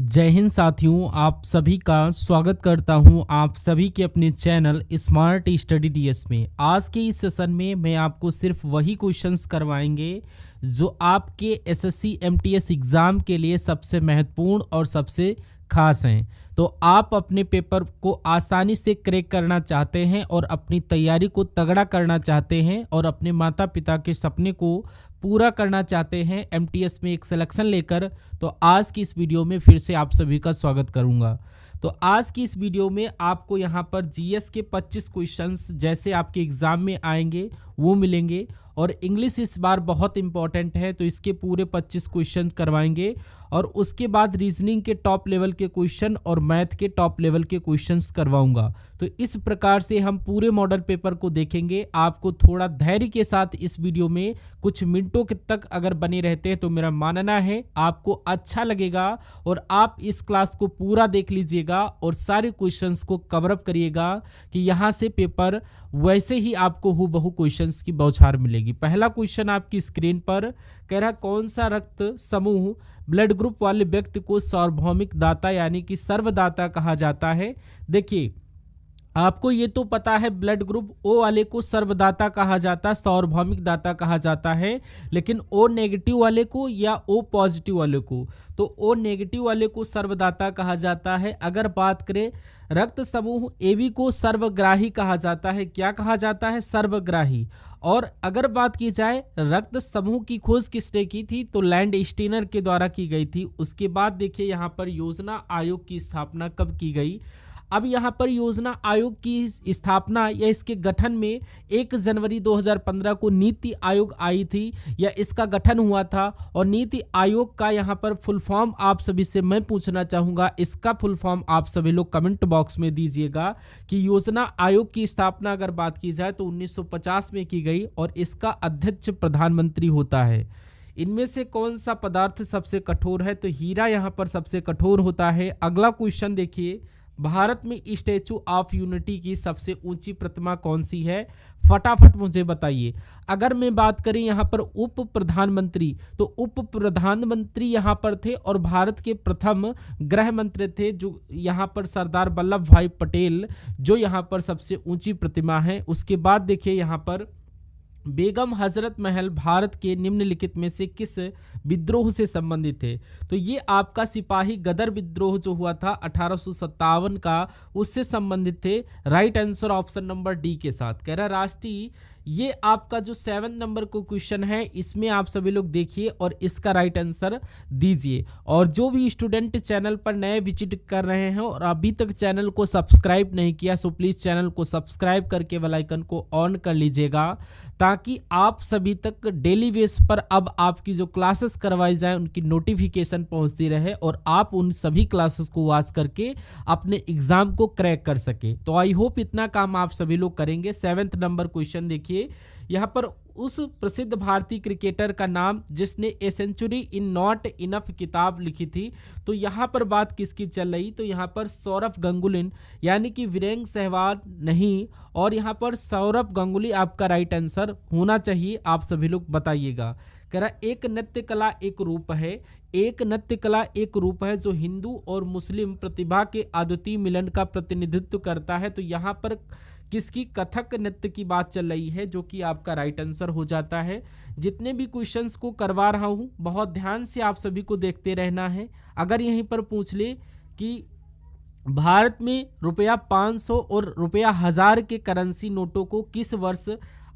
जय हिंद साथियों, आप सभी का स्वागत करता हूं आप सभी के अपने चैनल स्मार्ट स्टडी डीएस में। आज के इस सेशन में मैं आपको सिर्फ वही क्वेश्चंस करवाएंगे जो आपके एसएससी एमटीएस एग्ज़ाम के लिए सबसे महत्वपूर्ण और सबसे खास हैं। तो आप अपने पेपर को आसानी से क्रैक करना चाहते हैं और अपनी तैयारी को तगड़ा करना चाहते हैं और अपने माता पिता के सपने को पूरा करना चाहते हैं एमटीएस में एक सिलेक्शन लेकर, तो आज की इस वीडियो में फिर से आप सभी का स्वागत करूंगा। तो आज की इस वीडियो में आपको यहां पर जीएस के 25 क्वेश्चंस जैसे आपके एग्जाम में आएंगे वो मिलेंगे, और इंग्लिश इस बार बहुत इंपॉर्टेंट है तो इसके पूरे 25 क्वेश्चन करवाएंगे, और उसके बाद रीजनिंग के टॉप लेवल के क्वेश्चन और मैथ के टॉप लेवल के क्वेश्चंस करवाऊंगा। तो इस प्रकार से हम पूरे मॉडल पेपर को देखेंगे। आपको थोड़ा धैर्य के साथ इस वीडियो में कुछ मिनटों के तक अगर बने रहते हैं तो मेरा मानना है आपको अच्छा लगेगा और आप इस क्लास को पूरा देख लीजिएगा और सारे क्वेश्चंस को कवर अप करिएगा कि यहाँ से पेपर वैसे ही आपको हूबहू क्वेश्चंस की बौछार मिलेगी। पहला क्वेश्चन आपकी स्क्रीन पर कह रहा कौन सा रक्त समूह ब्लड ग्रुप वाले व्यक्ति को सार्वभौमिक दाता यानी कि सर्वदाता कहा जाता है। देखिए, आपको ये तो पता है ब्लड ग्रुप ओ वाले को सर्वदाता कहा जाता है, सार्वभौमिक दाता कहा जाता है, लेकिन ओ नेगेटिव वाले को या ओ पॉजिटिव वाले को, तो ओ नेगेटिव वाले को सर्वदाता कहा जाता है। अगर बात करें रक्त समूह एबी को सर्वग्राही कहा जाता है। क्या कहा जाता है? सर्वग्राही। और अगर बात की जाए रक्त समूह की खोज किसने की थी, तो लैंड स्टीनर के द्वारा की गई थी। उसके बाद देखिए यहाँ पर योजना आयोग की स्थापना कब की गई। अब यहाँ पर योजना आयोग की स्थापना या इसके गठन में 1 जनवरी 2015 को नीति आयोग आई थी या इसका गठन हुआ था। और नीति आयोग का यहाँ पर फुल फॉर्म आप सभी से मैं पूछना चाहूँगा, इसका फुल फॉर्म आप सभी लोग कमेंट बॉक्स में दीजिएगा कि योजना आयोग की स्थापना अगर बात की जाए तो 1950 में की गई और इसका अध्यक्ष प्रधानमंत्री होता है। इनमें से कौन सा पदार्थ सबसे कठोर है, तो हीरा यहाँ पर सबसे कठोर होता है। अगला क्वेश्चन देखिए, भारत में स्टैचू ऑफ यूनिटी की सबसे ऊंची प्रतिमा कौन सी है, फटाफट मुझे बताइए। अगर मैं बात करें यहाँ पर उप प्रधानमंत्री, तो उप प्रधानमंत्री यहाँ पर थे और भारत के प्रथम गृह मंत्री थे जो यहाँ पर सरदार वल्लभ भाई पटेल, जो यहाँ पर सबसे ऊंची प्रतिमा है। उसके बाद देखिए यहाँ पर बेगम हजरत महल भारत के निम्नलिखित में से किस विद्रोह से संबंधित है, तो ये आपका सिपाही गदर विद्रोह जो हुआ था 1857 का, उससे संबंधित थे। Right answer option number D के साथ। कह रहा राष्ट्रीय, ये आपका जो 7 नंबर को क्वेश्चन है इसमें आप सभी लोग देखिए और इसका राइट आंसर दीजिए। और जो भी स्टूडेंट चैनल पर नए विजिट कर रहे हैं और अभी तक चैनल को सब्सक्राइब नहीं किया, सो प्लीज़ चैनल को सब्सक्राइब करके बेल आइकन को ऑन कर लीजिएगा ताकि आप सभी तक डेली बेस पर अब आपकी जो क्लासेस करवाई जाए उनकी नोटिफिकेशन पहुंचती रहे और आप उन सभी क्लासेस को वॉच करके अपने एग्जाम को क्रैक कर सके। तो आई होप इतना काम आप सभी लोग करेंगे। 7 नंबर क्वेश्चन देखिए, यहाँ पर उस प्रसिद्ध भारतीय क्रिकेटर का नाम जिसने a century is not enough किताब लिखी थी, तो यहाँ पर बात किसकी चल रही, तो यहाँ पर सौरव गांगुली यानी कि वीरेंद्र सहवाग नहीं, और यहाँ पर सौरव गांगुली आपका राइट आंसर होना चाहिए। आप सभी लोग बताइएगा। कह रहा एक नृत्य कला एक रूप है, एक नृत्य कला एक रूप है जो हिंदू और मुस्लिम प्रतिभा के अद्वितीय मिलन का प्रतिनिधित्व करता है। तो यहाँ पर किसकी, कथक नृत्य की बात चल रही है, जो कि आपका राइट आंसर हो जाता है। जितने भी क्वेश्चंस को करवा रहा हूँ बहुत ध्यान से आप सभी को देखते रहना है। अगर यहीं पर पूछ ले कि भारत में रुपया 500 और रुपया 1000 के करेंसी नोटों को किस वर्ष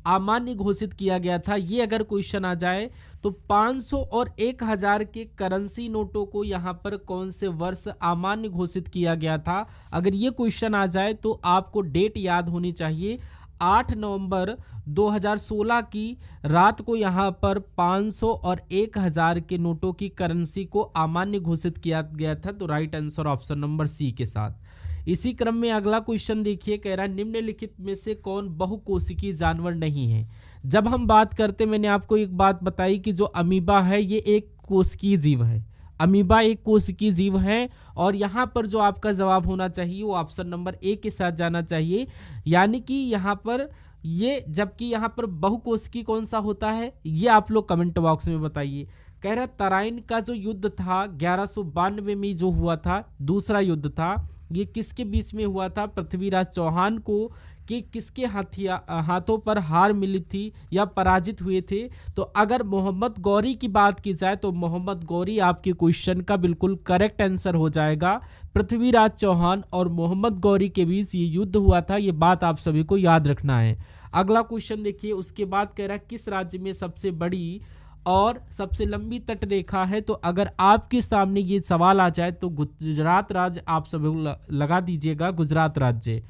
अमान्य घोषित किया गया था, ये अगर क्वेश्चन आ जाए तो 500 और 1000 के करेंसी नोटों को यहाँ पर कौन से वर्ष अमान्य घोषित किया गया था, अगर ये क्वेश्चन आ जाए तो आपको डेट याद होनी चाहिए। 8 नवंबर 2016 की रात को यहाँ पर 500 और 1000 के नोटों की करेंसी को अमान्य घोषित किया गया था। तो right answer option number C के साथ। इसी क्रम में अगला क्वेश्चन देखिए, कह रहा है निम्नलिखित में से कौन बहुकोशिकीय जानवर नहीं है। जब हम बात करते, मैंने आपको एक बात बताई कि जो अमीबा है ये एक कोशिकीय जीव है, अमीबा एक कोशिकीय जीव है, और यहाँ पर जो आपका जवाब होना चाहिए वो ऑप्शन नंबर ए के साथ जाना चाहिए। यानी कि यहाँ पर ये, जबकि यहाँ पर बहुकोशिकीय कौन सा होता है ये आप लोग कमेंट बॉक्स में बताइए। कह रहा तराइन का जो युद्ध था 1192 में जो हुआ था, दूसरा युद्ध था, ये किसके बीच में हुआ था? पृथ्वीराज चौहान को कि किसके हाथों पर हार मिली थी या पराजित हुए थे? तो अगर मोहम्मद गौरी की बात की जाए तो मोहम्मद गौरी आपके क्वेश्चन का बिल्कुल करेक्ट आंसर हो जाएगा। पृथ्वीराज चौहान और मोहम्मद गौरी के बीच ये युद्ध हुआ था, ये बात आप सभी को याद रखना है। अगला क्वेश्चन देखिए, उसके बाद कह रहा है किस राज्य में सबसे बड़ी और सबसे लंबी तट रेखा है? तो अगर आपके सामने ये सवाल आ जाए तो गुजरात राज्य आप सभी लगा दीजिएगा, गुजरात राज्य।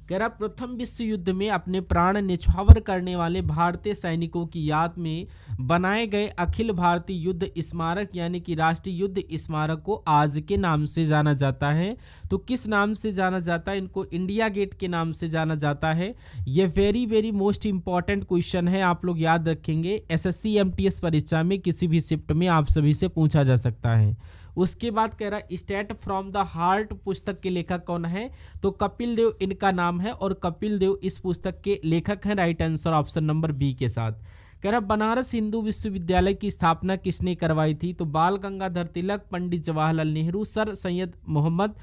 कह रहा प्रथम विश्व युद्ध में अपने प्राण न्यौछावर करने वाले भारतीय सैनिकों की याद में बनाए गए अखिल भारतीय युद्ध स्मारक यानी कि राष्ट्रीय युद्ध स्मारक को आज के नाम से जाना जाता है। तो किस नाम से जाना जाता है? इनको इंडिया गेट के नाम से जाना जाता है। ये very very most important question है, आप लोग याद रखेंगे। एसएससी एमटीएस परीक्षा में किसी भी शिफ्ट में आप सभी से पूछा जा सकता है। उसके बाद कह रहा है स्टेट फ्रॉम द हार्ट पुस्तक के लेखक कौन है? तो कपिल देव इनका नाम है और कपिल देव इस पुस्तक के लेखक हैं। Right answer option number B के साथ। कह रहा बनारस हिंदू विश्वविद्यालय की स्थापना किसने करवाई थी? तो बाल गंगाधर तिलक, पंडित जवाहरलाल नेहरू, सर सैयद मोहम्मद,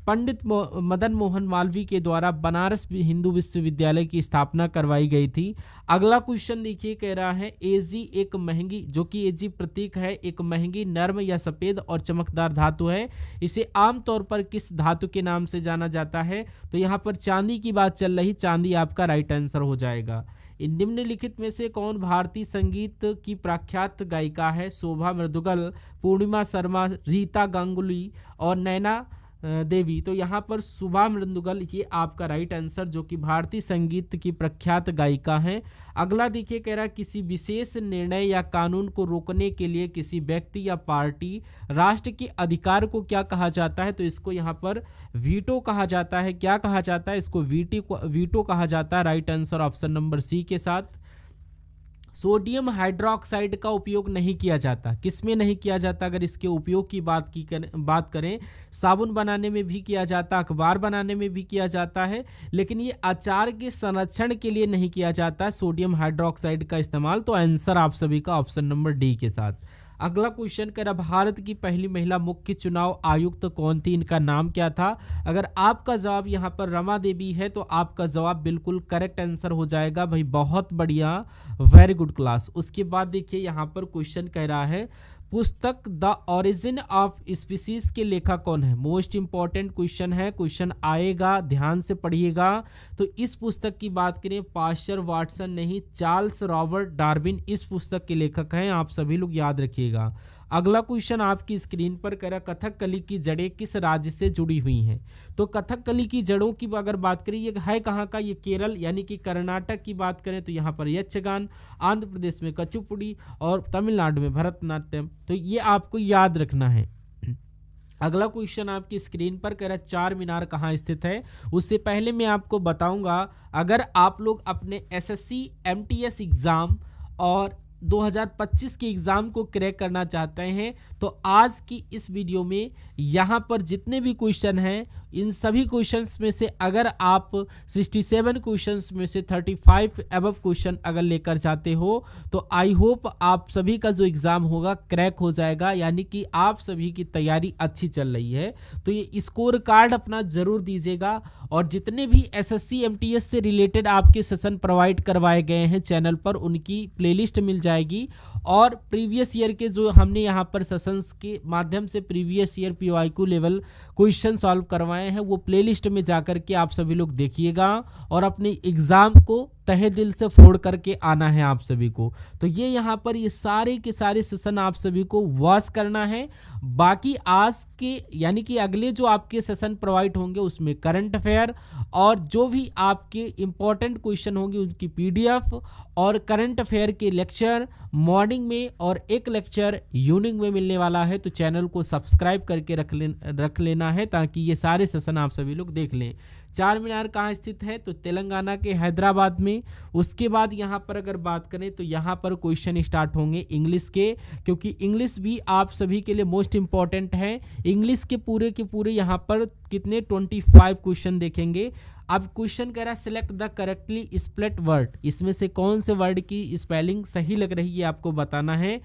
पंडित मदन मोहन मालवीय के द्वारा बनारस हिंदू विश्वविद्यालय की स्थापना करवाई गई थी। अगला क्वेश्चन देखिए, कह रहा है एजी एक महंगी, जो कि एजी प्रतीक है, एक महंगी नर्म या सफेद और चमकदार धातु है। इसे आमतौर पर किस धातु के नाम से जाना जाता है? तो यहाँ पर चांदी की बात चल रही, चांदी आपका राइट आंसर हो जाएगा। इन निम्नलिखित में से कौन भारतीय संगीत की प्रख्यात गायिका है? शोभा मृदुगल, पूर्णिमा शर्मा, रीता गांगुली और नैना देवी। तो यहाँ पर शोभा मृदुगल ये आपका राइट आंसर, जो कि भारतीय संगीत की प्रख्यात गायिका हैं। अगला देखिए, कह रहा है किसी विशेष निर्णय या कानून को रोकने के लिए किसी व्यक्ति या पार्टी राष्ट्र के अधिकार को क्या कहा जाता है? तो इसको यहाँ पर वीटो कहा जाता है। क्या कहा जाता है? इसको वीटो कहा जाता है। Right answer option number C के साथ। सोडियम हाइड्रोक्साइड का उपयोग नहीं किया जाता, किसमें नहीं किया जाता? अगर इसके उपयोग की बात करें, साबुन बनाने में भी किया जाता, अखबार बनाने में भी किया जाता है, लेकिन ये अचार के संरक्षण के लिए नहीं किया जाता सोडियम हाइड्रोक्साइड का इस्तेमाल। तो आंसर आप सभी का ऑप्शन नंबर डी के साथ। अगला क्वेश्चन कह रहा भारत की पहली महिला मुख्य चुनाव आयुक्त कौन थी? इनका नाम क्या था? अगर आपका जवाब यहाँ पर रमा देवी है तो आपका जवाब बिल्कुल करेक्ट आंसर हो जाएगा भाई, बहुत बढ़िया, वेरी गुड क्लास। उसके बाद देखिए यहाँ पर क्वेश्चन कह रहा है पुस्तक द ओरिजिन ऑफ स्पीसीज के लेखक कौन है? मोस्ट इंपॉर्टेंट क्वेश्चन है, क्वेश्चन आएगा, ध्यान से पढ़िएगा। तो इस पुस्तक की बात करें, पाश्चर, वाटसन नहीं, चार्ल्स रॉबर्ट डार्विन इस पुस्तक के लेखक हैं, आप सभी लोग याद रखिएगा। अगला क्वेश्चन आपकी स्क्रीन पर कह रहा कथकली की जड़ें किस राज्य से जुड़ी हुई हैं? तो कथकली की जड़ों की अगर बात करें, ये है कहाँ का? ये केरल यानी कि कर्नाटक की बात करें तो यहाँ पर यक्षगान, आंध्र प्रदेश में कचुपुड़ी और तमिलनाडु में भरतनाट्यम। तो ये आपको याद रखना है। अगला क्वेश्चन आपकी स्क्रीन पर कह रहा है चार मीनार कहाँ स्थित है? उससे पहले मैं आपको बताऊंगा, अगर आप लोग अपने एसएससी एमटीएस एग्जाम और 2025 के एग्जाम को क्रैक करना चाहते हैं तो आज की इस वीडियो में यहाँ पर जितने भी क्वेश्चन हैं, इन सभी क्वेश्चंस में से अगर आप 67 क्वेश्चंस में से 35 अबव क्वेश्चन अगर लेकर जाते हो तो आई होप आप सभी का जो एग्ज़ाम होगा क्रैक हो जाएगा, यानी कि आप सभी की तैयारी अच्छी चल रही है। तो ये स्कोर कार्ड अपना ज़रूर दीजिएगा और जितने भी एसएससी एमटीएस से रिलेटेड आपके सेशन प्रोवाइड करवाए गए हैं चैनल पर, उनकी प्लेलिस्ट मिल जाएगी। और प्रीवियस ईयर के जो हमने यहाँ पर सेशंस के माध्यम से previous year POIQ level question solve करवाए हैं, वो प्लेलिस्ट में जाकर के आप सभी लोग देखिएगा और अपने एग्जाम को तहे दिल से फोड़ करके आना है आप सभी को। तो ये यहाँ पर ये सारे के सारे सेशन आप सभी को वॉच करना है। बाकी आज के यानी कि अगले जो आपके सेशन प्रोवाइड होंगे उसमें करंट अफेयर और जो भी आपके इंपॉर्टेंट क्वेश्चन होंगे उनकी पीडीएफ और करंट अफेयर के लेक्चर मॉर्निंग में और एक लेक्चर इवनिंग में मिलने वाला है। तो चैनल को सब्सक्राइब करके रख लेना है ताकि ये सारे सेशन आप सभी लोग देख लें। चार मीनार कहाँ स्थित है? तो तेलंगाना के हैदराबाद में। उसके बाद यहाँ पर अगर बात करें तो यहाँ पर क्वेश्चन स्टार्ट होंगे इंग्लिश के, क्योंकि इंग्लिश भी आप सभी के लिए मोस्ट इंपॉर्टेंट है। इंग्लिश के पूरे यहाँ पर कितने 25 क्वेश्चन देखेंगे। अब क्वेश्चन कह रहा है select the correctly spelled word, इसमें से कौन से वर्ड की स्पेलिंग सही लग रही है आपको बताना है।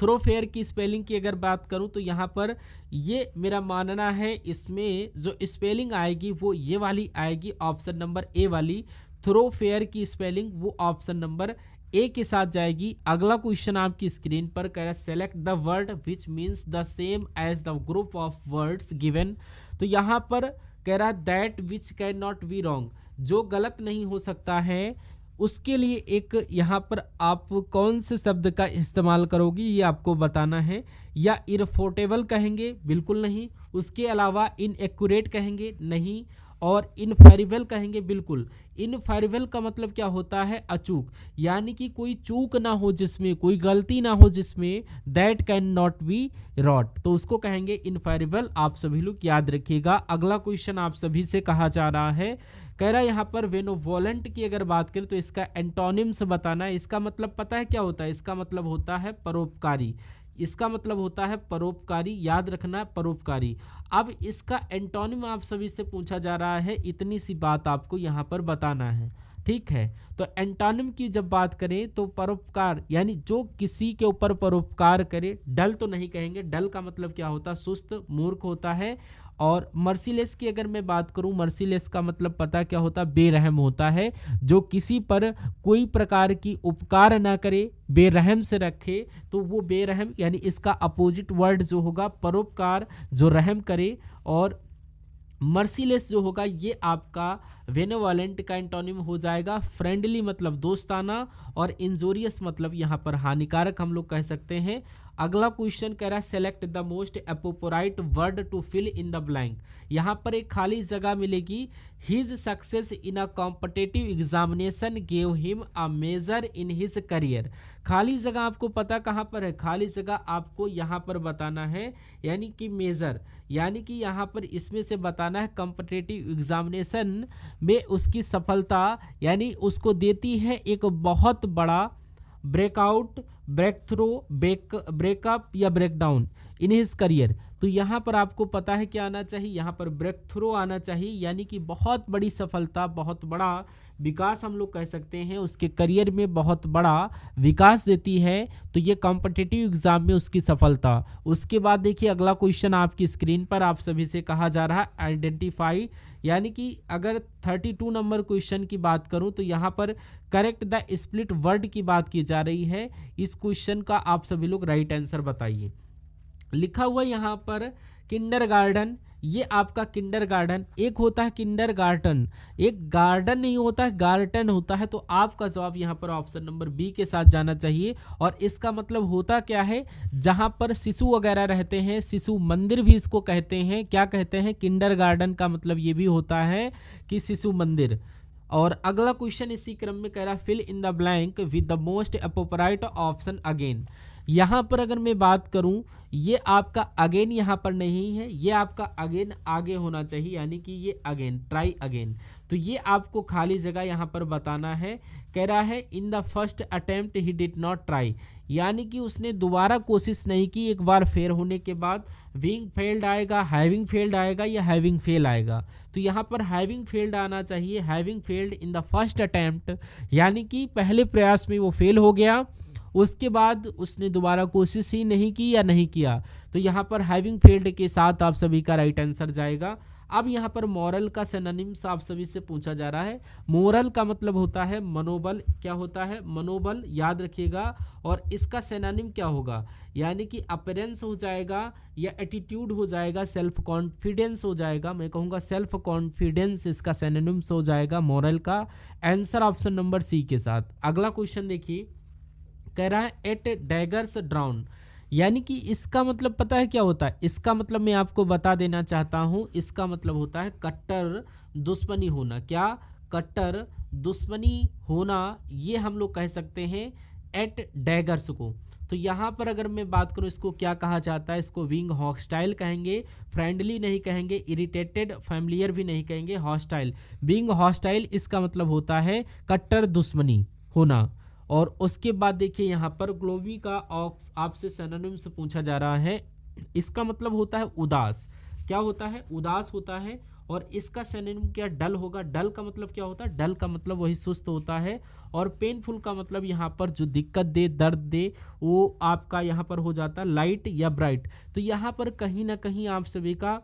थोरोफेयर की स्पेलिंग की अगर बात करूं तो यहाँ पर ये मेरा मानना है, इसमें जो स्पेलिंग आएगी वो ये वाली आएगी, ऑप्शन नंबर ए वाली। थोरोफेयर की स्पेलिंग वो ऑप्शन नंबर ए के साथ जाएगी। अगला क्वेश्चन आपकी स्क्रीन पर कह रहा है select the word which means the same as the group of words given. तो यहाँ पर कह रहा है that which can not be wrong, जो गलत नहीं हो सकता है उसके लिए एक यहाँ पर आप कौन से शब्द का इस्तेमाल करोगी ये आपको बताना है। या इरफोर्टेबल कहेंगे, बिल्कुल नहीं। उसके अलावा इनएक्यूरेट कहेंगे, नहीं। और इनफेरिबल कहेंगे, बिल्कुल। इनफेरिबल का मतलब क्या होता है, अचूक, यानी कि कोई चूक ना हो जिसमें, कोई गलती ना हो जिसमें, that can not be wrought, तो उसको कहेंगे इनफेरिबल। आप सभी लोग याद रखिएगा। अगला क्वेश्चन आप सभी से कहा जा रहा है, कह रहा है यहाँ पर बेनोवोलेंट की अगर बात करें तो इसका एंटोनिम्स बताना है। इसका मतलब पता है क्या होता है, इसका मतलब होता है परोपकारी। इसका मतलब होता है परोपकारी, याद रखना, परोपकारी। अब इसका एंटोनिम आप सभी से पूछा जा रहा है, इतनी सी बात आपको यहाँ पर बताना है, ठीक है। तो एंटोनिम की जब बात करें तो परोपकार यानी जो किसी के ऊपर परोपकार करे। डल तो नहीं कहेंगे, डल का मतलब क्या होता है, सुस्त, मूर्ख होता है। और मर्सीलेस की अगर मैं बात करूं, मर्सीलेस का मतलब पता क्या होता है, बेरहम होता है, जो किसी पर कोई प्रकार की उपकार ना करे, बेरहम से रखे, तो वो बेरहम, यानी इसका अपोजिट वर्ड जो होगा परोपकार, जो रहम करे। और मर्सीलेस जो होगा ये आपका बेनेवोलेंट का एंटोनिम हो जाएगा। फ्रेंडली मतलब दोस्ताना, और इंजोरियस मतलब यहाँ पर हानिकारक हम लोग कह सकते हैं। अगला क्वेश्चन कह रहा है select the most appropriate word to fill in the blank. यहाँ पर एक खाली जगह मिलेगी। His success in a competitive examination gave him a major in his career. खाली जगह आपको पता कहाँ पर है, खाली जगह आपको यहाँ पर बताना है, यानी कि मेजर, यानी कि यहाँ पर इसमें से बताना है कॉम्पिटिटिव एग्जामिनेशन में उसकी सफलता, यानी उसको देती है एक बहुत बड़ा ब्रेकआउट, ब्रेक थ्रू, ब्रेकअप या ब्रेकडाउन इन हिज करियर। तो यहाँ पर आपको पता है क्या आना चाहिए, यहाँ पर ब्रेक थ्रू आना चाहिए, यानी कि बहुत बड़ी सफलता, बहुत बड़ा विकास हम लोग कह सकते हैं, उसके करियर में बहुत बड़ा विकास देती है। तो ये कॉम्पिटिटिव एग्जाम में उसकी सफलता। उसके बाद देखिए अगला क्वेश्चन आपकी स्क्रीन पर आप सभी से कहा जा रहा है आइडेंटिफाई, यानी कि अगर 32 नंबर क्वेश्चन की बात करूं तो यहाँ पर करेक्ट द स्प्लिट वर्ड की बात की जा रही है। इस क्वेश्चन का आप सभी लोग राइट आंसर बताइए। लिखा हुआ यहाँ पर किंडरगार्टन, ये आपका किंडरगार्टन, एक होता है किंडरगार्टन, एक गार्डन नहीं होता है, गार्टन होता है। तो आपका जवाब यहाँ पर ऑप्शन नंबर बी के साथ जाना चाहिए। और इसका मतलब होता क्या है, जहाँ पर शिशु वगैरह रहते हैं, शिशु मंदिर भी इसको कहते हैं। क्या कहते हैं, किंडरगार्टन का मतलब ये भी होता है कि शिशु मंदिर। और अगला क्वेश्चन इसी क्रम में कह रहा fill in the blank with the most appropriate option again. यहाँ पर अगर मैं बात करूँ, ये आपका अगेन यहाँ पर नहीं है, ये आपका अगेन आगे होना चाहिए, यानी कि ये अगेन, ट्राई अगेन। तो ये आपको खाली जगह यहाँ पर बताना है। कह रहा है in the first attempt he did not try, यानी कि उसने दोबारा कोशिश नहीं की एक बार फेल होने के बाद। बीइंग फेल्ड आएगा, हैविंग फेल्ड आएगा, या हैविंग फेल आएगा। तो यहाँ पर हैविंग फेल्ड आना चाहिए, having failed in the first attempt, यानी कि पहले प्रयास में वो फेल हो गया, उसके बाद उसने दोबारा कोशिश ही नहीं की या नहीं किया। तो यहाँ पर हैविंग फेल्ड के साथ आप सभी का राइट आंसर जाएगा। अब यहाँ पर मोरल का सिनोनिम्स आप सभी से पूछा जा रहा है। मोरल का मतलब होता है मनोबल, क्या होता है, मनोबल, याद रखिएगा। और इसका सिनोनिम क्या होगा, यानी कि अपीयरेंस हो जाएगा, या एटीट्यूड हो जाएगा, सेल्फ कॉन्फिडेंस हो जाएगा। मैं कहूँगा सेल्फ कॉन्फिडेंस इसका सिनोनिम्स हो जाएगा मोरल का। आंसर ऑप्शन नंबर सी के साथ। अगला क्वेश्चन देखिए, कह रहा है एट डैगर्स ड्राउन, यानी कि इसका मतलब पता है क्या होता है, इसका मतलब मैं आपको बता देना चाहता हूं। इसका मतलब होता है कट्टर दुश्मनी होना। क्या, कट्टर दुश्मनी होना, ये हम लोग कह सकते हैं एट डैगर्स को। तो यहाँ पर अगर मैं बात करूँ, इसको क्या कहा जाता है, इसको विंग हॉस्टाइल कहेंगे, फ्रेंडली नहीं कहेंगे, इरिटेटेड, फैमिलियर भी नहीं कहेंगे, हॉस्टाइल। विंग हॉस्टाइल इसका मतलब होता है कट्टर दुश्मनी होना। और उसके बाद देखिए यहाँ पर ग्लोवी का आपसे सिनोनिम से पूछा जा रहा है। इसका मतलब होता है उदास। क्या होता है, उदास होता है। और इसका सिनोनिम क्या डल होगा। डल का मतलब क्या होता है, डल का मतलब वही सुस्त होता है, और पेनफुल का मतलब यहाँ पर जो दिक्कत दे, दर्द दे, वो आपका यहाँ पर हो जाता है लाइट या ब्राइट। तो यहाँ पर कहीं ना कहीं आप सभी का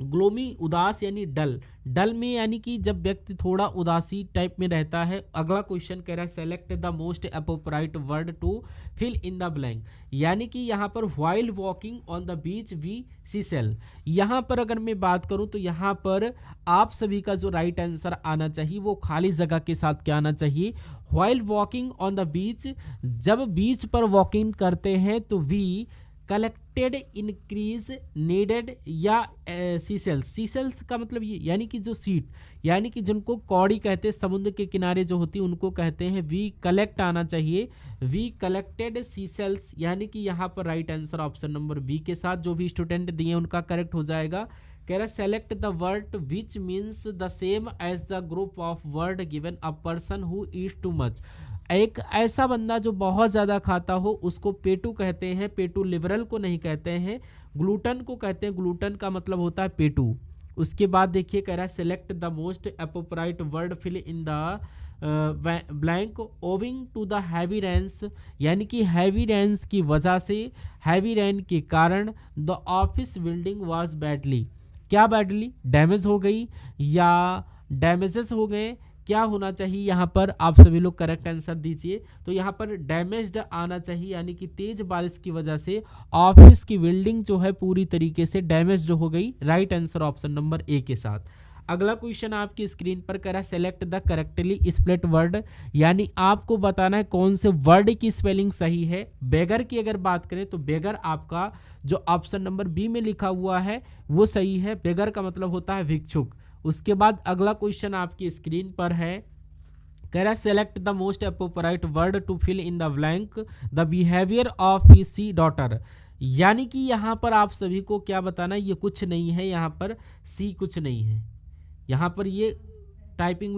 ग्लोमी, उदास यानी डल, डल में यानी कि जब व्यक्ति थोड़ा उदासी टाइप में रहता है। अगला क्वेश्चन कह रहा है select the most appropriate word to fill in the blank, यानी कि यहाँ पर while walking on the beach we see sale. यहाँ पर अगर मैं बात करूँ तो यहाँ पर आप सभी का जो राइट आंसर आना चाहिए वो खाली जगह के साथ क्या आना चाहिए, व्हाइल वॉकिंग ऑन द बीच। जब बीच पर वॉकिंग करते हैं तो वी कलेक्टेड इंक्रीज नीडेड या सीसेल्स, सीसेल्स का मतलब ये यानी कि जो सीट, यानी कि जिनको कौड़ी कहते हैं, समुद्र के किनारे जो होती है उनको कहते हैं। वी कलेक्ट आना चाहिए, वी कलेक्टेड सीसेल्स, यानी कि यहाँ पर right answer option number B के साथ जो भी स्टूडेंट दिए उनका करेक्ट हो जाएगा। कह रहा select the word which means the same as the group of word given a person who eat too much. एक ऐसा बंदा जो बहुत ज़्यादा खाता हो उसको पेटू कहते हैं, पेटू लिबरल को नहीं कहते हैं, ग्लूटन को कहते हैं, ग्लूटन का मतलब होता है पेटू। उसके बाद देखिए कह रहा है select the most appropriate word fill in the blank owing to the heavy rains, यानी कि हैवी रेन्स की वजह से, हैवी रेन के कारण the office building was badly, क्या बैडली डैमेज हो गई या डैमेजेस हो गए, क्या होना चाहिए यहाँ पर आप सभी लोग करेक्ट आंसर दीजिए। तो यहाँ पर डैमेज्ड आना चाहिए, यानी कि तेज बारिश की वजह से ऑफिस की बिल्डिंग जो है पूरी तरीके से डैमेज्ड हो गई, right answer option number A के साथ। अगला क्वेश्चन आपकी स्क्रीन पर करा select the correctly spelled word, यानी आपको बताना है कौन से वर्ड की स्पेलिंग सही है। बेगर की अगर बात करें तो बेगर आपका जो ऑप्शन नंबर बी में लिखा हुआ है वो सही है, बेगर का मतलब होता है भिक्षुक। उसके बाद अगला क्वेश्चन आपकी स्क्रीन पर है, कह रहा select the most appropriate word to fill in the blank the behaviour of his daughter, यानी कि यहाँ पर आप सभी को क्या बताना, ये कुछ नहीं है, यहाँ पर सी कुछ नहीं है, यहाँ पर ये टाइपिंग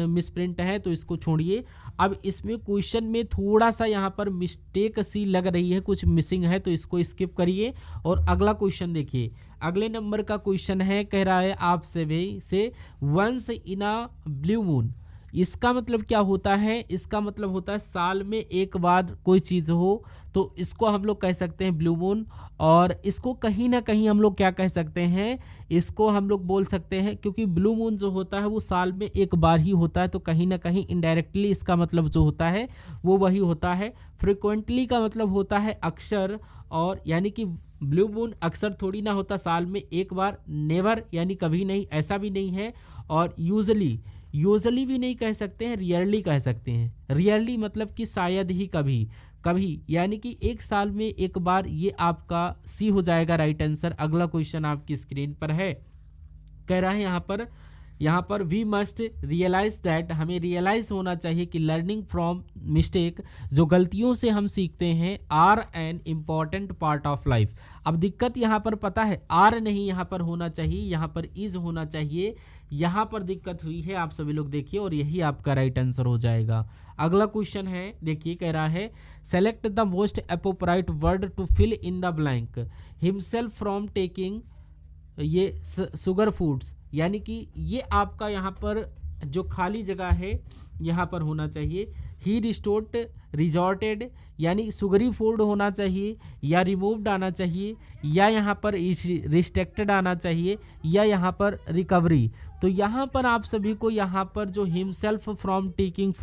मिसप्रिंट है तो इसको छोड़िए। अब इसमें क्वेश्चन में थोड़ा सा यहाँ पर मिस्टेक सी लग रही है, कुछ मिसिंग है तो इसको स्किप करिए और अगला क्वेश्चन देखिए। अगले नंबर का क्वेश्चन है, कह रहा है आप से once in a blue moon, इसका मतलब क्या होता है, इसका मतलब होता है साल में एक बार कोई चीज़ हो तो इसको हम लोग कह सकते हैं ब्लू मून। और इसको कहीं ना कहीं हम लोग क्या कह सकते हैं, इसको हम लोग बोल सकते हैं क्योंकि ब्लू मून जो होता है वो साल में एक बार ही होता है, तो कहीं ना कहीं इनडायरेक्टली इसका मतलब जो होता है वो वही होता है। फ्रिक्वेंटली का मतलब होता है अक्सर, और यानी कि ब्लू मून अक्सर थोड़ी ना होता, साल में एक बार, नेवर यानी कभी नहीं, ऐसा भी नहीं है। और यूजली भी नहीं कह सकते हैं, रियरली कह सकते हैं। रियरली मतलब कि शायद ही कभी, कभी यानी कि एक साल में एक बार, ये आपका सी हो जाएगा राइट आंसर। अगला क्वेश्चन आपकी स्क्रीन पर है, कह रहा है यहाँ पर वी मस्ट रियलाइज दैट, हमें रियलाइज होना चाहिए कि लर्निंग फ्रॉम मिस्टेक, जो गलतियों से हम सीखते हैं, are an important part of life. अब दिक्कत यहाँ पर पता है, आर नहीं यहाँ पर होना चाहिए, यहाँ पर इज होना चाहिए, यहाँ पर दिक्कत हुई है, आप सभी लोग देखिए और यही आपका राइट आंसर हो जाएगा। अगला क्वेश्चन है देखिए, कह रहा है select the most appropriate word to fill in the blank himself from taking ये शुगर फूड्स, यानी कि ये आपका यहाँ पर जो खाली जगह है यहाँ पर होना चाहिए। ही रिस्टोर्ड रिजॉर्टेड, यानी सुगरी फूड होना चाहिए, या रिमूव्ड आना चाहिए, या यहाँ पर रिस्ट्रिक्टेड आना चाहिए, या यहाँ पर रिकवरी। तो यहाँ पर आप सभी को यहाँ पर जो himself from taking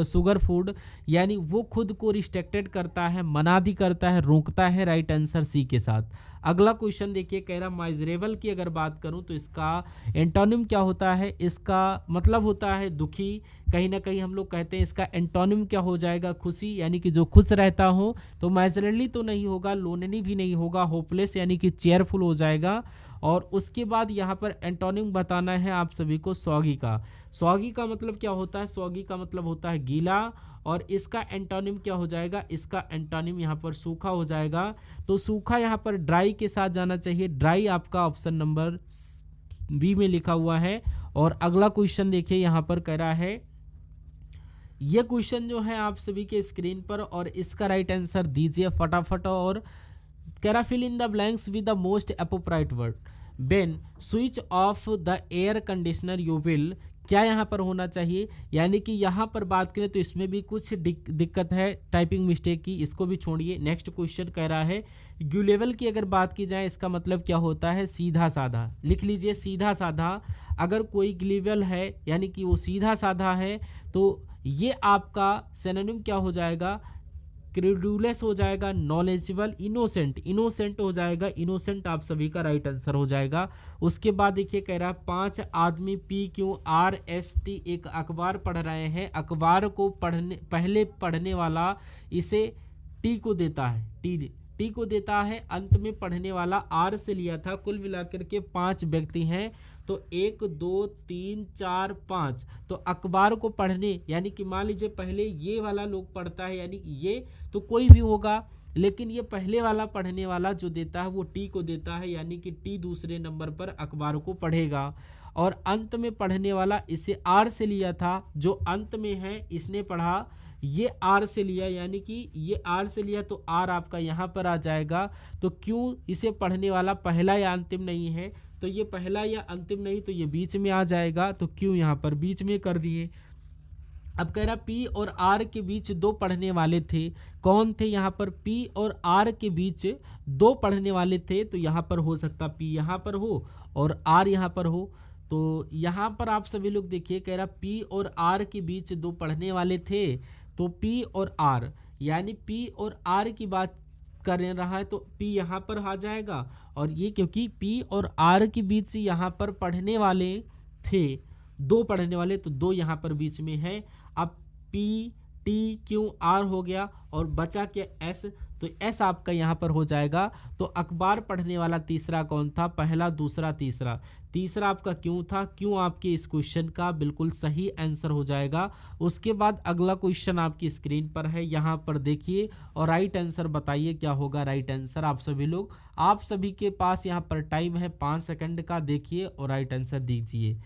sugar food, यानी वो खुद को रिस्ट्रिक्टेड करता है, मनादी करता है, रोकता है, राइट आंसर सी के साथ। अगला क्वेश्चन देखिए, कह रहा माइजरेबल की अगर बात करूं तो इसका एंटोनिम क्या होता है, इसका मतलब होता है दुखी, कहीं ना कहीं हम लोग कहते हैं इसका एंटोनिम क्या हो जाएगा, खुशी, यानी कि जो खुश रहता हो। तो माइजरली तो नहीं होगा, लोनली भी नहीं होगा, होपलेस यानी कि चेयरफुल हो जाएगा। और उसके बाद यहाँ पर एंटोनिम बताना है आप सभी को सौगी का। सौगी का मतलब क्या होता है, सौगी का मतलब होता है गीला, और इसका एंटोनिम क्या हो जाएगा, इसका एंटोनिम यहाँ पर सूखा हो जाएगा। तो सूखा यहाँ पर ड्राई के साथ जाना चाहिए, ड्राई आपका ऑप्शन नंबर बी में लिखा हुआ है। और अगला क्वेश्चन देखिए, यहाँ पर कह रहा है, ये क्वेश्चन जो है आप सभी के स्क्रीन पर, और इसका राइट आंसर दीजिए फटाफट। और कह रहा fill in the blanks with the most appropriate word, when switch off the air conditioner you will, क्या यहाँ पर होना चाहिए, यानी कि यहाँ पर बात करें तो इसमें भी कुछ दिक्कत है टाइपिंग मिस्टेक की, इसको भी छोड़िए। नेक्स्ट क्वेश्चन कह रहा है ग्यूलेवल की अगर बात की जाए इसका मतलब क्या होता है, सीधा साधा। लिख लीजिए सीधा साधा। अगर कोई ग्यूलेवल है यानी कि वो सीधा साधा है तो ये आपका सिनोनिम क्या हो जाएगा, क्रेडुलस हो जाएगा, नॉलेजेबल, इनोसेंट, इनोसेंट हो जाएगा, इनोसेंट आप सभी का राइट आंसर हो जाएगा। उसके बाद देखिए कह रहा है 5 आदमी PQRST एक अखबार पढ़ रहे हैं, अखबार को पहले पढ़ने वाला इसे टी को देता है, टी को देता है, अंत में पढ़ने वाला आर से लिया था। कुल मिलाकर के 5 व्यक्ति हैं, तो 1 2 3 4 5, तो अखबार को पढ़ने यानी कि मान लीजिए पहले ये वाला लोग पढ़ता है यानी ये तो कोई भी होगा, लेकिन ये पहले वाला पढ़ने वाला जो देता है वो टी को देता है, यानी कि टी दूसरे नंबर पर अखबार को पढ़ेगा। और अंत में पढ़ने वाला इसे आर से लिया था, जो अंत में है इसने पढ़ा, ये आर से लिया, यानी कि ये आर से लिया तो आर आपका यहाँ पर आ जाएगा। तो क्यों इसे पढ़ने वाला पहला या अंतिम नहीं है, तो ये पहला या अंतिम नहीं तो ये बीच में आ जाएगा, तो क्यों यहाँ पर बीच में कर दिए। अब कह रहा पी और आर के बीच 2 पढ़ने वाले थे, कौन थे यहाँ पर, पी और आर के बीच 2 पढ़ने वाले थे, तो यहाँ पर हो सकता पी यहाँ पर हो और आर यहाँ पर हो। तो यहाँ पर आप सभी लोग देखिए कह रहा पी और आर के बीच 2 पढ़ने वाले थे, तो पी और आर यानी पी और आर की बात कर रहा है तो पी यहाँ पर आ जाएगा, और ये क्योंकि पी और आर के बीच यहाँ पर पढ़ने वाले थे, 2 पढ़ने वाले, तो 2 यहाँ पर बीच में है। अब पी टी क्यू आर हो गया और बचा क्या एस, तो एस आपका यहाँ पर हो जाएगा। तो अखबार पढ़ने वाला तीसरा कौन था, पहला दूसरा तीसरा, तीसरा आपका क्यों था, क्यों आपके इस क्वेश्चन का बिल्कुल सही आंसर हो जाएगा। उसके बाद अगला क्वेश्चन आपकी स्क्रीन पर है, यहाँ पर देखिए और राइट आंसर बताइए क्या होगा राइट आंसर। आप सभी लोग, आप सभी के पास यहाँ पर टाइम है 5 सेकंड का, देखिए और राइट आंसर दीजिए।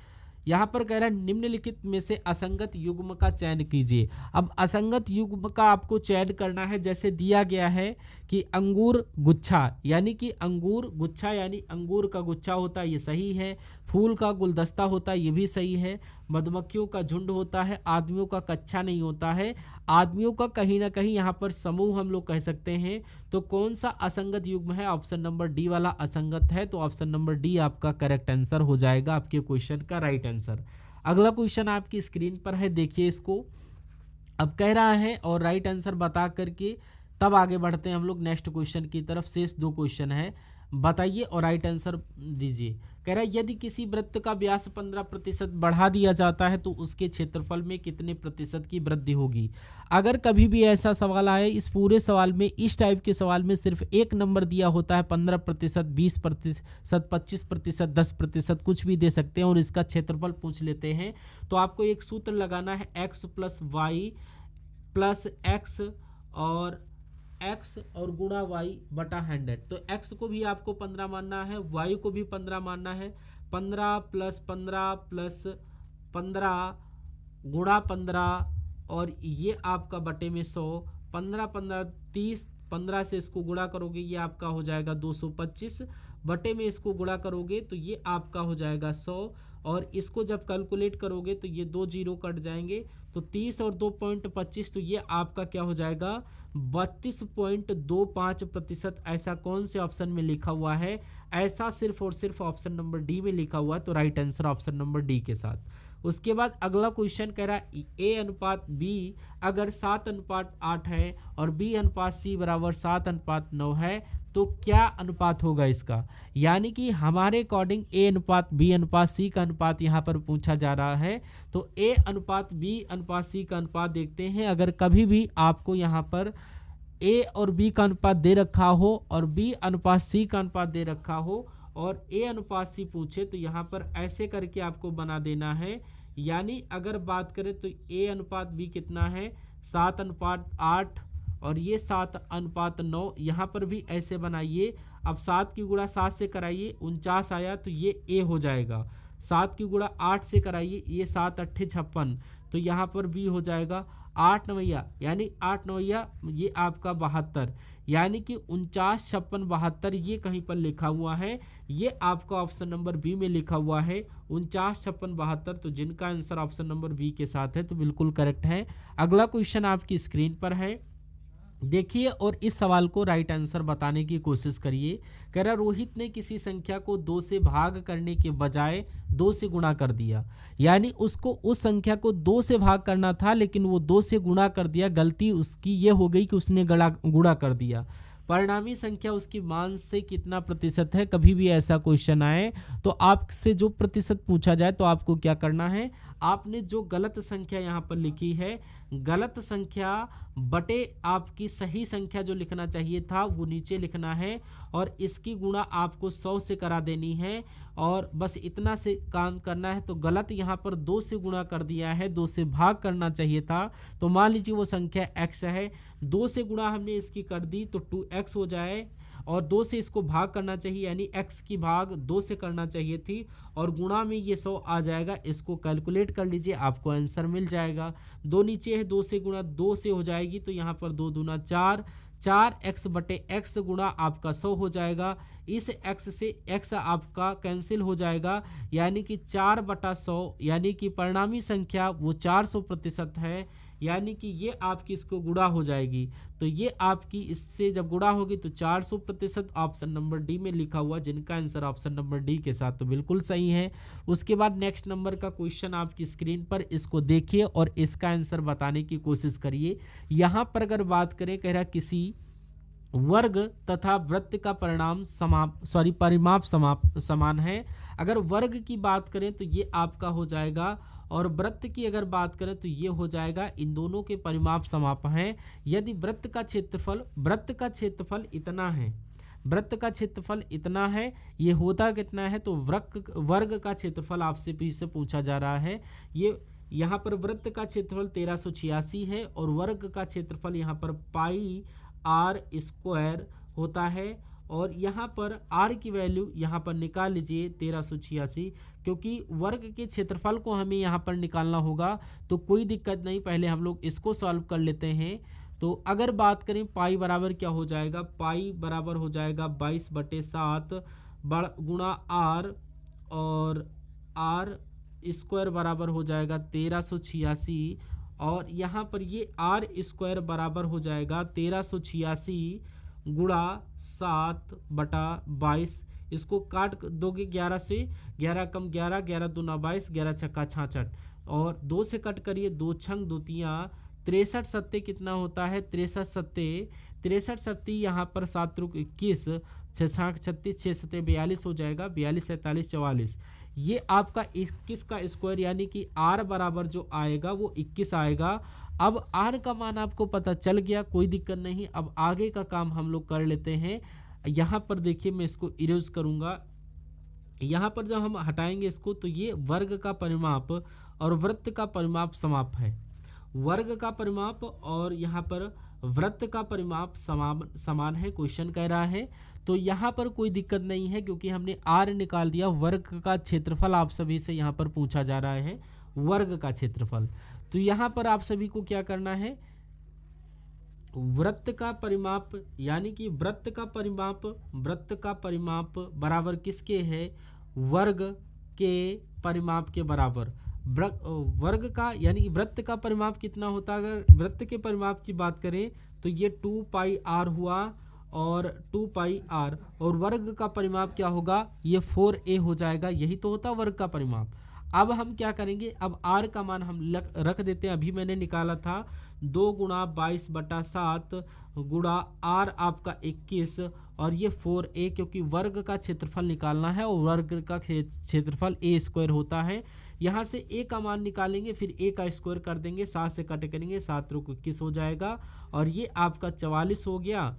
यहाँ पर कह रहा है निम्नलिखित में से असंगत युग्म का चयन कीजिए। अब असंगत युग्म का आपको चयन करना है, जैसे दिया गया है कि अंगूर गुच्छा, यानी कि अंगूर गुच्छा यानी अंगूर का गुच्छा होता है, ये सही है। फूल का गुलदस्ता होता है, ये भी सही है। मधुमक्खियों का झुंड होता है, आदमियों का कच्छा नहीं होता है। आदमियों का कहीं ना कहीं यहाँ पर समूह हम लोग कह सकते हैं। तो कौन सा असंगत युग्म है, ऑप्शन नंबर डी वाला असंगत है, तो ऑप्शन नंबर डी आपका करेक्ट आंसर हो जाएगा, आपके क्वेश्चन का राइट आंसर। अगला क्वेश्चन आपकी स्क्रीन पर है, देखिए इसको। अब कह रहा है और राइट आंसर बता करके तब आगे बढ़ते हैं हम लोग नेक्स्ट क्वेश्चन की तरफ। शेष 2 क्वेश्चन है, बताइए और राइट आंसर दीजिए। कह रहा है यदि किसी वृत्त का व्यास 15% बढ़ा दिया जाता है तो उसके क्षेत्रफल में कितने प्रतिशत की वृद्धि होगी। अगर कभी भी ऐसा सवाल आए, इस पूरे सवाल में, इस टाइप के सवाल में सिर्फ एक नंबर दिया होता है, 15%, 20%, 25%, 10%, कुछ भी दे सकते हैं और इसका क्षेत्रफल पूछ लेते हैं, तो आपको एक सूत्र लगाना है, x + y + x और x और गुणा y बटा 100। तो x को भी आपको 15 मानना है, y को भी 15 मानना है। 15 + 15 + 15 गुणा 15 और ये आपका बटे में 100, 15 15 30, 15 से इसको गुणा करोगे ये आपका हो जाएगा 225, बटे में इसको गुणा करोगे तो ये आपका हो जाएगा 100, और इसको जब कैलकुलेट करोगे तो ये 2 जीरो कट जाएंगे, तो 30 और 2.25, तो ये आपका क्या हो जाएगा 32.25%। ऐसा कौन से ऑप्शन में लिखा हुआ है, ऐसा सिर्फ और सिर्फ ऑप्शन नंबर डी में लिखा हुआ है, तो right answer option number D के साथ। उसके बाद अगला क्वेश्चन कह रहा है A/B अगर 7:8 है और B/C बराबर 7:9 है तो क्या अनुपात होगा इसका, यानी कि हमारे अकॉर्डिंग A/B/C का अनुपात यहाँ पर पूछा जा रहा है। तो A/B/C का अनुपात देखते हैं। अगर कभी भी आपको यहाँ पर A और B का अनुपात दे रखा हो और B/C का अनुपात दे रखा हो और A/C पूछे तो यहाँ पर ऐसे करके आपको बना देना है, यानी अगर बात करें तो A/B कितना है 7:8 और ये 7:9, यहाँ पर भी ऐसे बनाइए। अब 7 की गुणा 7 से कराइए, 49 आया तो ये A हो जाएगा। 7 की गुणा 8 से कराइए, ये 7 अट्ठे 56, तो यहाँ पर भी हो जाएगा 8 नवैया, यानी 8 नवैया ये आपका 72, यानी कि 49 56 72 ये कहीं पर लिखा हुआ है, ये आपका ऑप्शन नंबर बी में लिखा हुआ है 49 56 72। तो जिनका आंसर ऑप्शन नंबर बी के साथ है तो बिल्कुल करेक्ट है। अगला क्वेश्चन आपकी स्क्रीन पर है, देखिए और इस सवाल को राइट आंसर बताने की कोशिश करिए। कह रहा रोहित ने किसी संख्या को 2 से भाग करने के बजाय 2 से गुणा कर दिया, यानी उसको उस संख्या को 2 से भाग करना था लेकिन वो 2 से गुणा कर दिया। गलती उसकी ये हो गई कि उसने गुणा कर दिया। परिणामी संख्या उसकी मान से कितना प्रतिशत है। कभी भी ऐसा क्वेश्चन आए तो आपसे जो प्रतिशत पूछा जाए तो आपको क्या करना है, आपने जो गलत संख्या यहाँ पर लिखी है, गलत संख्या बटे आपकी सही संख्या जो लिखना चाहिए था वो नीचे लिखना है और इसकी गुणा आपको 100 से करा देनी है और बस इतना से काम करना है। तो गलत यहाँ पर 2 से गुणा कर दिया है, 2 से भाग करना चाहिए था। तो मान लीजिए वो संख्या x है, 2 से गुणा हमने इसकी कर दी तो 2x हो जाए और 2 से इसको भाग करना चाहिए, यानी x की भाग 2 से करना चाहिए थी और गुणा में ये 100 आ जाएगा। इसको कैलकुलेट कर लीजिए, आपको आंसर मिल जाएगा। 2 नीचे है, 2 से गुणा 2 से हो जाएगी तो यहाँ पर 2 दूना 4, 4x बटे x गुणा आपका 100 हो जाएगा। इस x से x आपका कैंसिल हो जाएगा, यानी कि 4 बटा 100, यानी कि परिणामी संख्या वो 400% है, यानी कि ये आपकी इसको गुणा हो जाएगी। तो ये आपकी इससे जब गुणा होगी तो 400%, ऑप्शन नंबर डी में लिखा हुआ, जिनका आंसर ऑप्शन नंबर डी के साथ तो बिल्कुल सही है। उसके बाद नेक्स्ट नंबर का क्वेश्चन आपकी स्क्रीन पर, इसको देखिए और इसका आंसर बताने की कोशिश करिए। यहाँ पर अगर बात करें, कह रहा किसी वर्ग तथा वृत्त का परिमाप समान है। अगर वर्ग की बात करें तो ये आपका हो जाएगा और वृत्त की अगर बात करें तो ये हो जाएगा, इन दोनों के परिमाप समाप हैं। यदि वृत्त का क्षेत्रफल इतना है, वृत्त का क्षेत्रफल इतना है, ये होता कितना है, तो वर्ग का क्षेत्रफल आपसे फिर से पूछा जा रहा है। ये यहाँ पर वृत्त का क्षेत्रफल 1386 है और वर्ग का क्षेत्रफल यहाँ पर पाई आर स्क्वायर होता है और यहाँ पर आर की वैल्यू यहाँ पर निकाल लीजिए 1386, क्योंकि वर्ग के क्षेत्रफल को हमें यहाँ पर निकालना होगा। तो कोई दिक्कत नहीं, पहले हम लोग इसको सॉल्व कर लेते हैं। तो अगर बात करें पाई बराबर क्या हो जाएगा, पाई बराबर हो जाएगा 22/7 गुणा आर और आर स्क्वायर बराबर हो जाएगा 1386 और यहाँ पर ये आर स्क्वायर बराबर हो जाएगा 1386 गुणा 7/22। इसको काट दोगे 11 से, 11 कम 11, 11 दूना 22, 11 छक्का 66 और 2 से कट करिए, 2 छंग 2 तियाँ 63 सत्ते कितना होता है, 63 सत्ते यहाँ पर 7 रुक 21, 6 36, 6 सत्ते 42 हो जाएगा, 42 47 44। ये आपका 21 का स्क्वायर, यानी कि आर बराबर जो आएगा वो 21 आएगा। अब आर का मान आपको पता चल गया, कोई दिक्कत नहीं। अब आगे का काम हम लोग कर लेते हैं। यहाँ पर देखिए मैं इसको इरेज करूँगा। यहाँ पर जब हम हटाएंगे इसको तो ये वर्ग का परिमाप और वृत्त का परिमाप समाप है। वर्ग का परिमाप और यहाँ पर वृत्त का परिमाप समान है, क्वेश्चन कह रहा है। तो यहाँ पर कोई दिक्कत नहीं है क्योंकि हमने आर निकाल दिया। वर्ग का क्षेत्रफल आप सभी से यहाँ पर पूछा जा रहा है, वर्ग का क्षेत्रफल। तो यहाँ पर आप सभी को क्या करना है, वृत्त का परिमाप, यानी कि वृत्त का परिमाप बराबर किसके है, वर्ग के परिमाप के बराबर। वर्ग का यानी कि वृत्त का परिमाप कितना होता है, अगर वृत्त के परिमाप की बात करें तो ये 2 पाई आर हुआ और 2 पाई आर, और वर्ग का परिमाप क्या होगा, ये 4a हो जाएगा। यही तो होता वर्ग का परिमाप। अब हम क्या करेंगे, अब r का मान हम रख देते हैं, अभी मैंने निकाला था 2 गुणा 22/7 गुणा r आपका 21 और ये 4a, क्योंकि वर्ग का क्षेत्रफल निकालना है और वर्ग का क्षेत्रफल a स्क्वायर होता है। यहाँ से a का मान निकालेंगे, फिर a का स्क्वायर कर देंगे, 7 से कट करेंगे, 7 रुक 21 हो जाएगा और ये आपका 44 हो गया।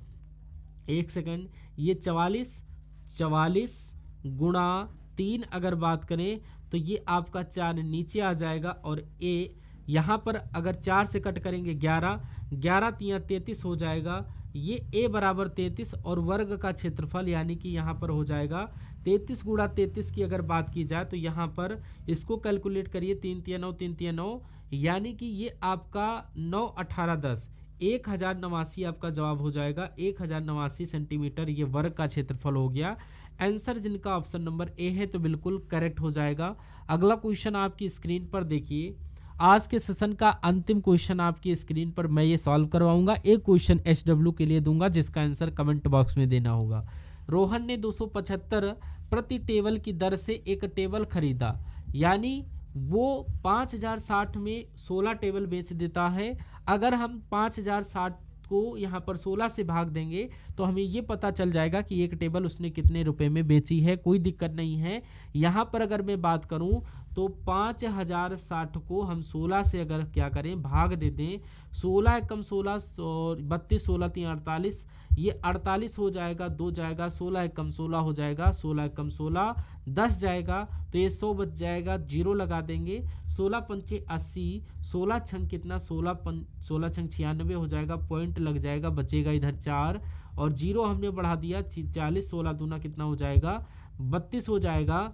एक सेकंड, ये 44 गुणा 3 अगर बात करें तो ये आपका 4 नीचे आ जाएगा और a यहाँ पर अगर 4 से कट करेंगे 11, 11 तियाँ 33 हो जाएगा। ये a बराबर 33 और वर्ग का क्षेत्रफल यानी कि यहाँ पर हो जाएगा 33 गुणा 33 की अगर बात की जाए तो यहाँ पर इसको कैलकुलेट करिए, 3 तिया 9, 3 तिया 9, यानी कि ये आपका 9 18 10, 1089 आपका जवाब हो जाएगा। 1089 सेंटीमीटर ये वर्ग का क्षेत्रफल हो गया। आंसर जिनका ऑप्शन नंबर ए है तो बिल्कुल करेक्ट हो जाएगा। अगला क्वेश्चन आपकी स्क्रीन पर देखिए, आज के सेशन का अंतिम क्वेश्चन आपकी स्क्रीन पर मैं ये सॉल्व करवाऊंगा। एक क्वेश्चन SW के लिए दूंगा जिसका आंसर कमेंट बॉक्स में देना होगा। रोहन ने 275 प्रति टेबल की दर से एक टेबल खरीदा, यानी वो 5060 में 16 टेबल बेच देता है। अगर हम 5060 को यहाँ पर 16 से भाग देंगे तो हमें ये पता चल जाएगा कि एक टेबल उसने कितने रुपए में बेची है। कोई दिक्कत नहीं है। यहाँ पर अगर मैं बात करूँ तो 5060 को हम 16 से अगर क्या करें भाग दे दें, 16 एकम 16 और 32 16 3 48, ये 48 हो जाएगा, 2 जाएगा, 16 एकम 16 हो जाएगा, 16 एकम 16 10 जाएगा, तो ये 100 बच जाएगा, जीरो लगा देंगे। 16 पंचे 80, 16 छंग कितना 16 छंग 96 हो जाएगा, पॉइंट लग जाएगा, बचेगा इधर 4 और जीरो हमने बढ़ा दिया 40, 16 दूना कितना हो जाएगा 32 हो जाएगा।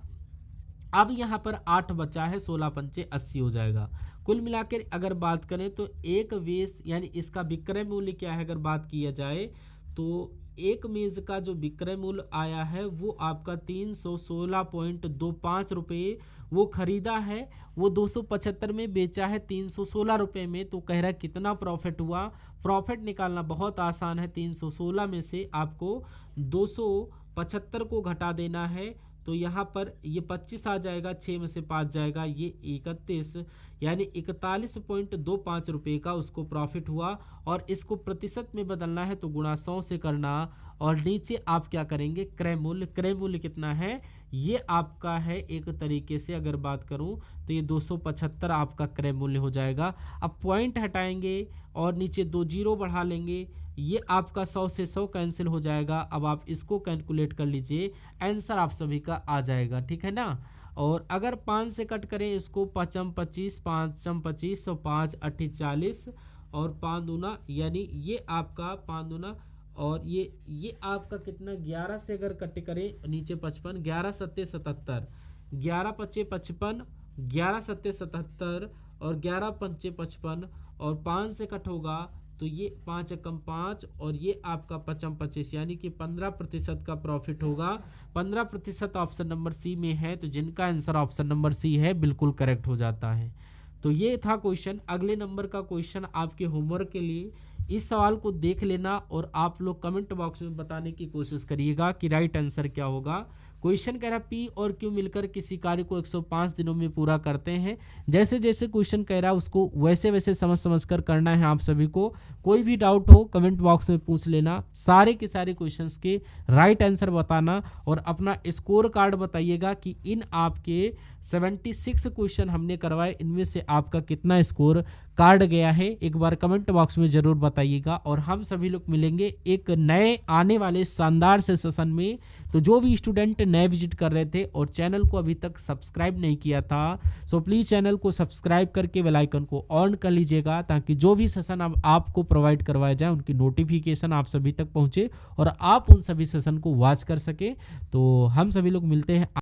अब यहाँ पर 8 बचा है, 16 पंचे 80 हो जाएगा। कुल मिलाकर अगर बात करें तो एक वेश यानी इसका विक्रय मूल्य क्या है, अगर बात किया जाए तो एक मेज का जो विक्रय मूल्य आया है वो आपका 316.25 रुपये वो खरीदा है, वो 275 में बेचा है 316 रुपये में। तो कह रहा है कितना प्रॉफिट हुआ। प्रॉफिट निकालना बहुत आसान है। 316 में से आपको 275 को घटा देना है, तो यहाँ पर ये 25 आ जाएगा, 6 में से 5 जाएगा, ये 31, यानी 41.25 रुपये का उसको प्रॉफिट हुआ। और इसको प्रतिशत में बदलना है तो गुणा 100 से करना, और नीचे आप क्या करेंगे क्रय मूल्य। क्रय मूल्य कितना है ये आपका है, एक तरीके से अगर बात करूं तो ये 275 आपका क्रय मूल्य हो जाएगा। अब पॉइंट हटाएंगे और नीचे 2 जीरो बढ़ा लेंगे, ये आपका 100 से 100 कैंसिल हो जाएगा। अब आप इसको कैलकुलेट कर लीजिए, आंसर आप सभी का आ जाएगा, ठीक है ना। और अगर 5 से कट करें इसको, 5 25, 5 25 तो 5 8 40 और 5 दूना, यानी ये आपका 5 दूना और ये आपका कितना 11 से अगर कट करें नीचे 55, 11 सत्ते 77, 11 पच्चे 55, 11 सत्ते 77 और 11 पंचे 55 और 5 से कट होगा तो ये 5 एकम 5 और ये आपका 55 25, यानी कि 15% का प्रॉफिट होगा। 15% ऑप्शन नंबर सी में है, तो जिनका आंसर ऑप्शन नंबर सी है बिल्कुल करेक्ट हो जाता है। तो ये था क्वेश्चन। अगले नंबर का क्वेश्चन आपके होमवर्क के लिए, इस सवाल को देख लेना और आप लोग कमेंट बॉक्स में बताने की कोशिश करिएगा कि राइट आंसर क्या होगा। क्वेश्चन कह रहा पी और क्यू मिलकर किसी कार्य को 105 दिनों में पूरा करते हैं। जैसे जैसे क्वेश्चन कह रहा है उसको वैसे वैसे समझ कर करना है आप सभी को। कोई भी डाउट हो कमेंट बॉक्स में पूछ लेना, सारे के सारे क्वेश्चंस के राइट आंसर बताना और अपना स्कोर कार्ड बताइएगा कि इन आपके 76 क्वेश्चन हमने करवाए, इनमें से आपका कितना स्कोर कार्ड गया है, एक बार कमेंट बॉक्स में जरूर बताइएगा। और हम सभी लोग मिलेंगे एक नए आने वाले शानदार से सेशन में। तो जो भी स्टूडेंट नए विजिट कर रहे थे और चैनल को अभी तक सब्सक्राइब नहीं किया था, सो प्लीज़ चैनल को सब्सक्राइब करके बेल आइकन को ऑन कर लीजिएगा, ताकि जो भी सेशन अब आपको प्रोवाइड करवाया जाए उनकी नोटिफिकेशन आप सभी तक पहुंचे और आप उन सभी सेशन को वॉच कर सके। तो हम सभी लोग मिलते हैं